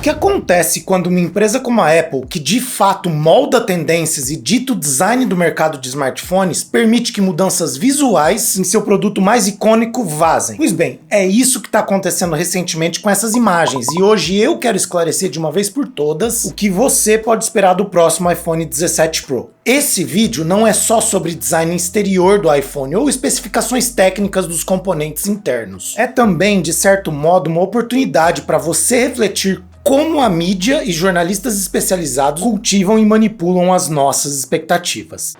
que acontece quando uma empresa como a Apple, que de fato molda tendências e dita o design do mercado de smartphones, permite que mudanças visuais em seu produto mais icônico vazem? Pois bem, é isso que está acontecendo recentemente com essas imagens, e hoje eu quero esclarecer de uma vez por todas o que você pode esperar do próximo iPhone 17 Pro. Esse vídeo não é só sobre design exterior do iPhone ou especificações técnicas dos componentes internos. É também, de certo modo, uma oportunidade para você refletir como a mídia e jornalistas especializados cultivam e manipulam as nossas expectativas.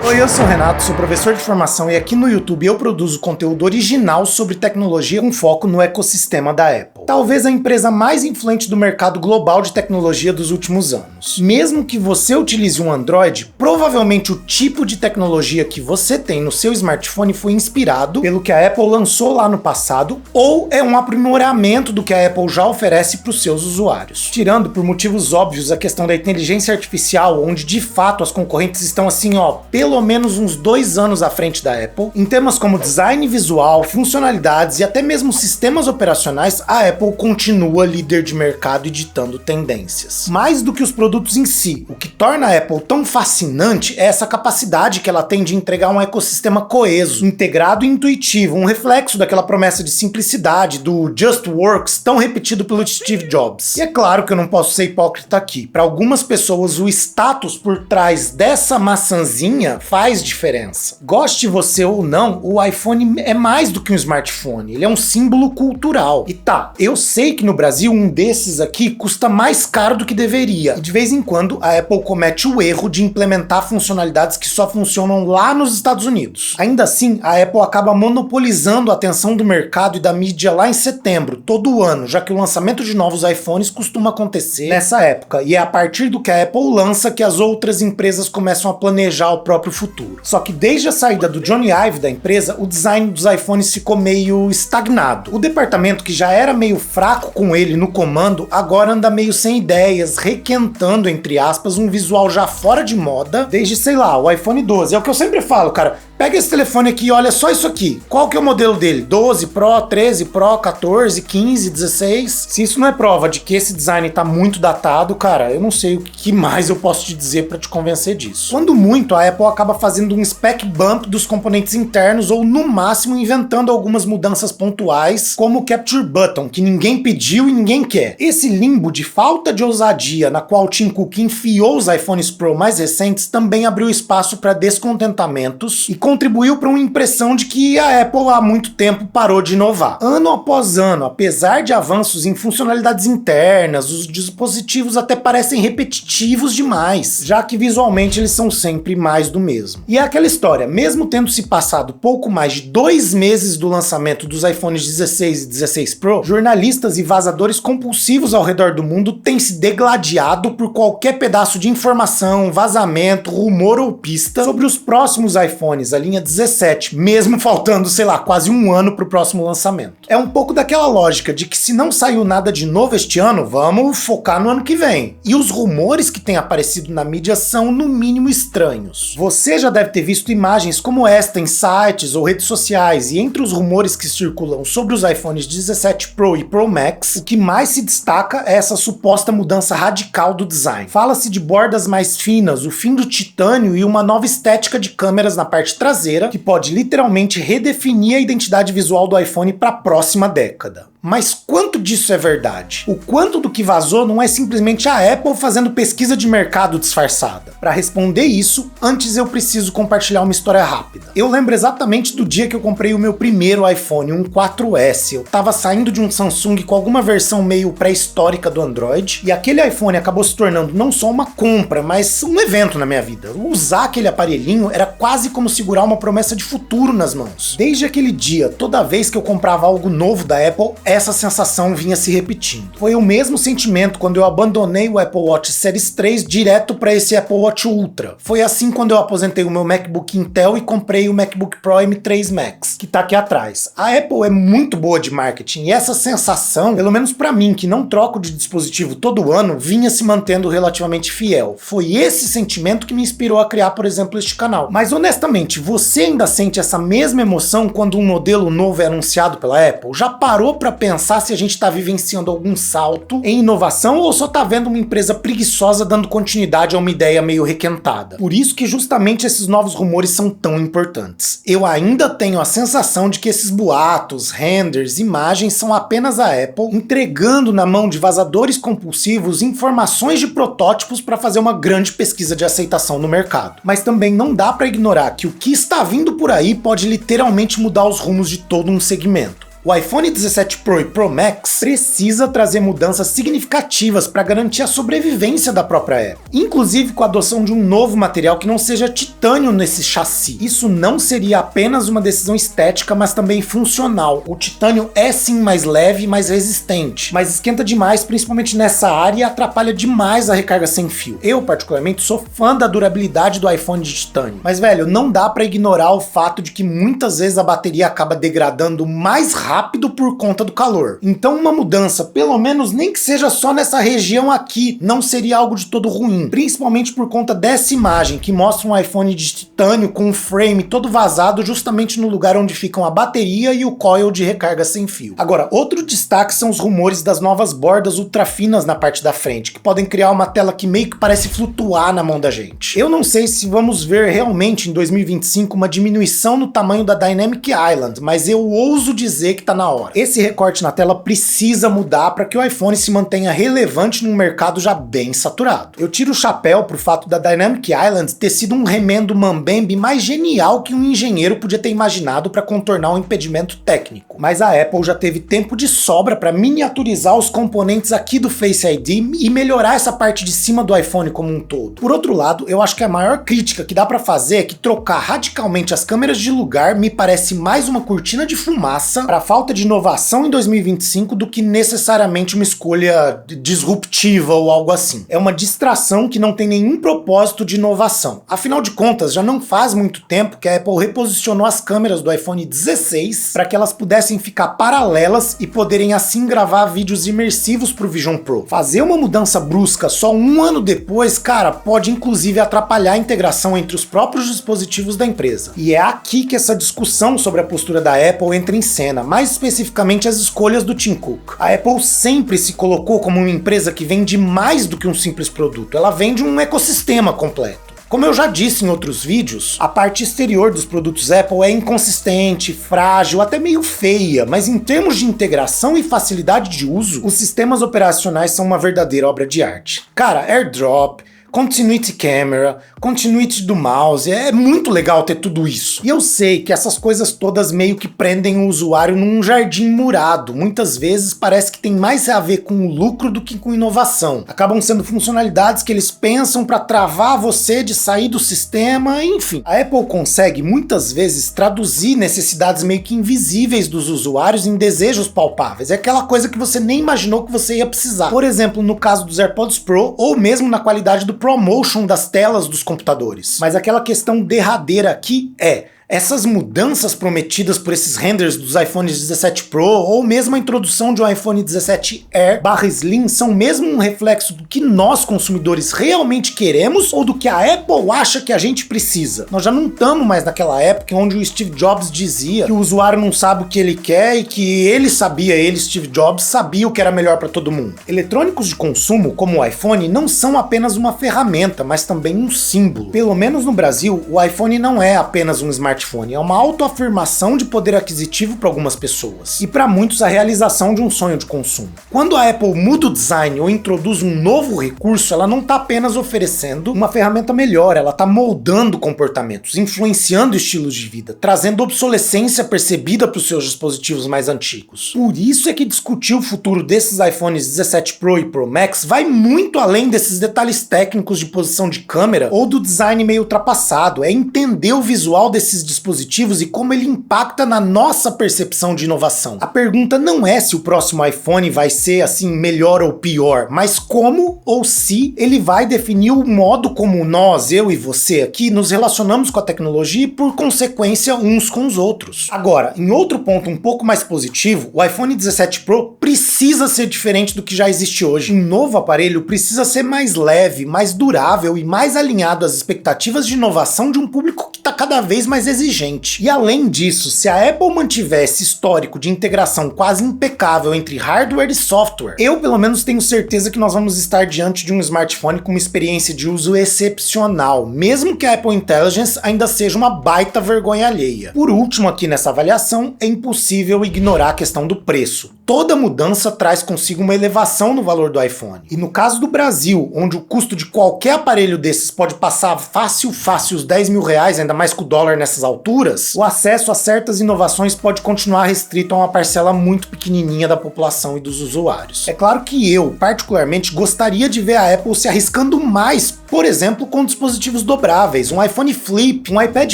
Oi, eu sou o Renato, sou professor de formação e aqui no YouTube eu produzo conteúdo original sobre tecnologia com foco no ecossistema da Apple. Talvez a empresa mais influente do mercado global de tecnologia dos últimos anos. Mesmo que você utilize um Android, provavelmente o tipo de tecnologia que você tem no seu smartphone foi inspirado pelo que a Apple lançou lá no passado ou é um aprimoramento do que a Apple já oferece para os seus usuários. Tirando por motivos óbvios a questão da inteligência artificial, onde de fato as concorrentes estão assim, pelo menos uns 2 anos à frente da Apple, em temas como design visual, funcionalidades e até mesmo sistemas operacionais, a Apple continua líder de mercado e ditando tendências. Mais do que os produtos em si, o que torna a Apple tão fascinante é essa capacidade que ela tem de entregar um ecossistema coeso, integrado e intuitivo, um reflexo daquela promessa de simplicidade, do Just Works, tão repetido pelo Steve Jobs. E é claro que eu não posso ser hipócrita aqui. Para algumas pessoas, o status por trás dessa maçãzinha faz diferença. Goste você ou não, o iPhone é mais do que um smartphone, ele é um símbolo cultural. E tá, eu sei que no Brasil um desses aqui custa mais caro do que deveria, e de vez em quando a Apple comete o erro de implementar funcionalidades que só funcionam lá nos Estados Unidos. Ainda assim, a Apple acaba monopolizando a atenção do mercado e da mídia lá em setembro, todo ano, já que o lançamento de novos iPhones costuma acontecer nessa época, e é a partir do que a Apple lança que as outras empresas começam a planejar o próprio futuro. Só que desde a saída do Jony Ive da empresa, o design dos iPhones ficou meio estagnado. O departamento, que já era meio fraco com ele no comando, agora anda meio sem ideias, requentando, entre aspas, um visual já fora de moda desde, sei lá, o iPhone 12. É o que eu sempre falo, cara. Pega esse telefone aqui e olha só isso aqui. Qual que é o modelo dele? 12 Pro, 13 Pro, 14, 15, 16? Se isso não é prova de que esse design tá muito datado, cara, eu não sei o que mais eu posso te dizer pra te convencer disso. Quando muito, a Apple acaba fazendo um spec bump dos componentes internos ou, no máximo, inventando algumas mudanças pontuais, como o Capture Button, que ninguém pediu e ninguém quer. Esse limbo de falta de ousadia na qual Tim Cook enfiou os iPhones Pro mais recentes também abriu espaço para descontentamentos e contribuiu para uma impressão de que a Apple há muito tempo parou de inovar. Ano após ano, apesar de avanços em funcionalidades internas, os dispositivos até parecem repetitivos demais, já que visualmente eles são sempre mais do mesmo. E é aquela história, mesmo tendo se passado pouco mais de 2 meses do lançamento dos iPhones 16 e 16 Pro, jornalistas e vazadores compulsivos ao redor do mundo têm se degladiado por qualquer pedaço de informação, vazamento, rumor ou pista sobre os próximos iPhones, a linha 17, mesmo faltando, sei lá, quase 1 ano pro próximo lançamento. É um pouco daquela lógica de que se não saiu nada de novo este ano, vamos focar no ano que vem. E os rumores que têm aparecido na mídia são, no mínimo, estranhos. Você já deve ter visto imagens como esta em sites ou redes sociais, e entre os rumores que circulam sobre os iPhones 17 Pro e Pro Max, o que mais se destaca é essa suposta mudança radical do design. Fala-se de bordas mais finas, o fim do titânio e uma nova estética de câmeras na parte traseira, que pode literalmente redefinir a identidade visual do iPhone para a próxima década. Mas quanto disso é verdade? O quanto do que vazou não é simplesmente a Apple fazendo pesquisa de mercado disfarçada? Para responder isso, antes eu preciso compartilhar uma história rápida. Eu lembro exatamente do dia que eu comprei o meu primeiro iPhone, um 4S. Eu tava saindo de um Samsung com alguma versão meio pré-histórica do Android, e aquele iPhone acabou se tornando não só uma compra, mas um evento na minha vida. Usar aquele aparelhinho era quase como segurar uma promessa de futuro nas mãos. Desde aquele dia, toda vez que eu comprava algo novo da Apple, essa sensação vinha se repetindo. Foi o mesmo sentimento quando eu abandonei o Apple Watch Series 3 direto para esse Apple Watch Ultra. Foi assim quando eu aposentei o meu MacBook Intel e comprei o MacBook Pro M3 Max, que tá aqui atrás. A Apple é muito boa de marketing e essa sensação, pelo menos para mim, que não troco de dispositivo todo ano, vinha se mantendo relativamente fiel. Foi esse sentimento que me inspirou a criar, por exemplo, este canal. Mas honestamente, você ainda sente essa mesma emoção quando um modelo novo é anunciado pela Apple? Já parou para pensar se a gente tá vivenciando algum salto em inovação ou só tá vendo uma empresa preguiçosa dando continuidade a uma ideia meio requentada. Por isso que justamente esses novos rumores são tão importantes. Eu ainda tenho a sensação de que esses boatos, renders, imagens são apenas a Apple entregando na mão de vazadores compulsivos informações de protótipos para fazer uma grande pesquisa de aceitação no mercado. Mas também não dá para ignorar que o que está vindo por aí pode literalmente mudar os rumos de todo um segmento. O iPhone 17 Pro e Pro Max precisa trazer mudanças significativas para garantir a sobrevivência da própria Apple, inclusive com a adoção de um novo material que não seja titânio nesse chassi. Isso não seria apenas uma decisão estética, mas também funcional. O titânio é sim mais leve e mais resistente, mas esquenta demais, principalmente nessa área, e atrapalha demais a recarga sem fio. Eu, particularmente, sou fã da durabilidade do iPhone de titânio, mas velho, não dá para ignorar o fato de que muitas vezes a bateria acaba degradando mais rápido por conta do calor. Então uma mudança, pelo menos nem que seja só nessa região aqui, não seria algo de todo ruim, principalmente por conta dessa imagem que mostra um iPhone de titânio com um frame todo vazado justamente no lugar onde ficam a bateria e o coil de recarga sem fio. Agora, outro destaque são os rumores das novas bordas ultra finas na parte da frente, que podem criar uma tela que meio que parece flutuar na mão da gente. Eu não sei se vamos ver realmente em 2025 uma diminuição no tamanho da Dynamic Island, mas eu ouso dizer que tá na hora. Esse recorte na tela precisa mudar para que o iPhone se mantenha relevante num mercado já bem saturado. Eu tiro o chapéu pro fato da Dynamic Island ter sido um remendo mambembe mais genial que um engenheiro podia ter imaginado para contornar um impedimento técnico. Mas a Apple já teve tempo de sobra para miniaturizar os componentes aqui do Face ID e melhorar essa parte de cima do iPhone como um todo. Por outro lado, eu acho que a maior crítica que dá para fazer é que trocar radicalmente as câmeras de lugar me parece mais uma cortina de fumaça para falta de inovação em 2025 do que necessariamente uma escolha disruptiva ou algo assim. É uma distração que não tem nenhum propósito de inovação. Afinal de contas, já não faz muito tempo que a Apple reposicionou as câmeras do iPhone 16 para que elas pudessem ficar paralelas e poderem assim gravar vídeos imersivos para o Vision Pro. Fazer uma mudança brusca só um ano depois, cara, pode inclusive atrapalhar a integração entre os próprios dispositivos da empresa. E é aqui que essa discussão sobre a postura da Apple entra em cena, mais especificamente as escolhas do Tim Cook. A Apple sempre se colocou como uma empresa que vende mais do que um simples produto, ela vende um ecossistema completo. Como eu já disse em outros vídeos, a parte exterior dos produtos Apple é inconsistente, frágil, até meio feia, mas em termos de integração e facilidade de uso, os sistemas operacionais são uma verdadeira obra de arte. Cara, AirDrop, Continuity Camera, Continuity do mouse, é muito legal ter tudo isso. E eu sei que essas coisas todas meio que prendem o usuário num jardim murado, muitas vezes parece que tem mais a ver com o lucro do que com inovação. Acabam sendo funcionalidades que eles pensam para travar você de sair do sistema, enfim. A Apple consegue muitas vezes traduzir necessidades meio que invisíveis dos usuários em desejos palpáveis, é aquela coisa que você nem imaginou que você ia precisar. Por exemplo, no caso dos AirPods Pro, ou mesmo na qualidade do ProMotion das telas dos computadores. Mas aquela questão derradeira aqui é: essas mudanças prometidas por esses renders dos iPhones 17 Pro ou mesmo a introdução de um iPhone 17 Air/Slim são mesmo um reflexo do que nós consumidores realmente queremos ou do que a Apple acha que a gente precisa? Nós já não estamos mais naquela época onde o Steve Jobs dizia que o usuário não sabe o que ele quer e que ele, Steve Jobs, sabia o que era melhor para todo mundo. Eletrônicos de consumo, como o iPhone, não são apenas uma ferramenta, mas também um símbolo. Pelo menos no Brasil, o iPhone não é apenas um smartphone, é uma autoafirmação de poder aquisitivo para algumas pessoas, e para muitos a realização de um sonho de consumo. Quando a Apple muda o design ou introduz um novo recurso, ela não está apenas oferecendo uma ferramenta melhor, ela está moldando comportamentos, influenciando estilos de vida, trazendo obsolescência percebida para os seus dispositivos mais antigos. Por isso é que discutir o futuro desses iPhones 17 Pro e Pro Max vai muito além desses detalhes técnicos de posição de câmera ou do design meio ultrapassado, é entender o visual desses dispositivos e como ele impacta na nossa percepção de inovação. A pergunta não é se o próximo iPhone vai ser assim melhor ou pior, mas como ou se ele vai definir o modo como nós, eu e você aqui, nos relacionamos com a tecnologia e por consequência uns com os outros. Agora, em outro ponto um pouco mais positivo, o iPhone 17 Pro precisa ser diferente do que já existe hoje. Um novo aparelho precisa ser mais leve, mais durável e mais alinhado às expectativas de inovação de um público que tá cada vez mais exigente. E além disso, se a Apple mantiver esse histórico de integração quase impecável entre hardware e software, eu pelo menos tenho certeza que nós vamos estar diante de um smartphone com uma experiência de uso excepcional, mesmo que a Apple Intelligence ainda seja uma baita vergonha alheia. Por último, aqui nessa avaliação, é impossível ignorar a questão do preço. Toda mudança traz consigo uma elevação no valor do iPhone. E no caso do Brasil, onde o custo de qualquer aparelho desses pode passar fácil os 10 mil reais, ainda mais com o dólar nessas alturas, o acesso a certas inovações pode continuar restrito a uma parcela muito pequenininha da população e dos usuários. É claro que eu, particularmente, gostaria de ver a Apple se arriscando mais, por exemplo, com dispositivos dobráveis, um iPhone Flip, um iPad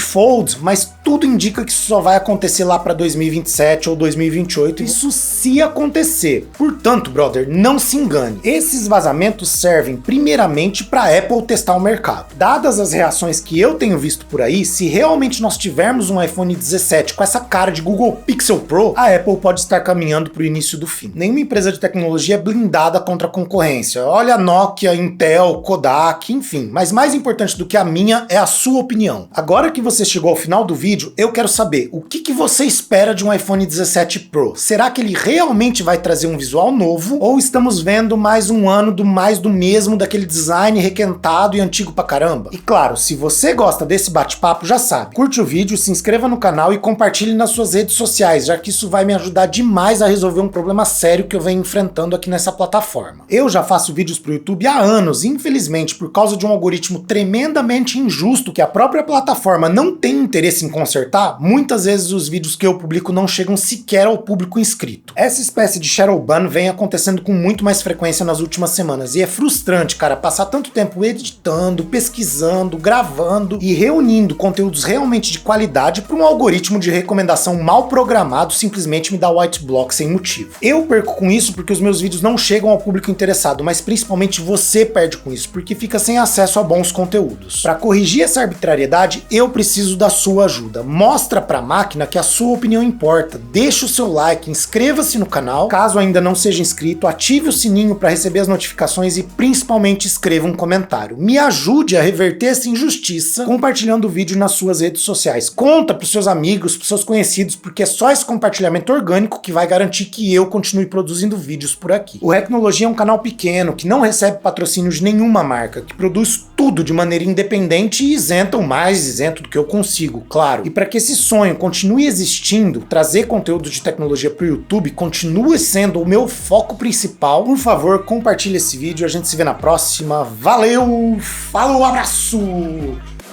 Fold, mas tudo indica que isso só vai acontecer lá para 2027 ou 2028, isso se acontecer. Portanto, brother, não se engane. Esses vazamentos servem primeiramente para a Apple testar o mercado. Dadas as reações que eu tenho visto por aí, se realmente nós tivermos um iPhone 17 com essa cara de Google Pixel Pro, a Apple pode estar caminhando para o início do fim. Nenhuma empresa de tecnologia é blindada contra a concorrência. Olha a Nokia, Intel, Kodak, enfim. Mas mais importante do que a minha é a sua opinião. Agora que você chegou ao final do vídeo, eu quero saber o que você espera de um iPhone 17 Pro. Será que ele realmente vai trazer um visual novo ou estamos vendo mais um ano do mais do mesmo, daquele design requentado e antigo pra caramba? E claro, se você gosta desse bate-papo, já sabe, curte o vídeo, se inscreva no canal e compartilhe nas suas redes sociais, já que isso vai me ajudar demais a resolver um problema sério que eu venho enfrentando aqui nessa plataforma. Eu já faço vídeos pro YouTube há anos e infelizmente por causa de um algoritmo tremendamente injusto que a própria plataforma não tem interesse em consertar, muitas vezes os vídeos que eu publico não chegam sequer ao público inscrito. Essa espécie de shadow ban vem acontecendo com muito mais frequência nas últimas semanas e é frustrante, cara, passar tanto tempo editando, pesquisando, gravando e reunindo conteúdos realmente de qualidade para um algoritmo de recomendação mal programado simplesmente me dar white block sem motivo. Eu perco com isso porque os meus vídeos não chegam ao público interessado, mas principalmente você perde com isso porque fica sem acesso a bons conteúdos. Para corrigir essa arbitrariedade, eu preciso da sua ajuda. Mostra para a máquina que a sua opinião importa. Deixa o seu like, inscreva-se no canal, caso ainda não seja inscrito, ative o sininho para receber as notificações e principalmente escreva um comentário. Me ajude a reverter essa injustiça compartilhando o vídeo nas suas redes sociais. Conta para os seus amigos, para os seus conhecidos, porque é só esse compartilhamento orgânico que vai garantir que eu continue produzindo vídeos por aqui. O Recnologia é um canal pequeno, que não recebe patrocínio de nenhuma marca, que produz tudo de maneira independente e isenta o mais isento do que eu consigo, claro. E para que esse sonho continue existindo, trazer conteúdo de tecnologia para o YouTube continue sendo o meu foco principal, por favor, compartilhe esse vídeo, a gente se vê na próxima. Valeu, falou, abraço,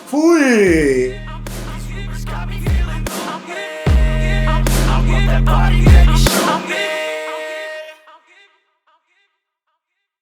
fui!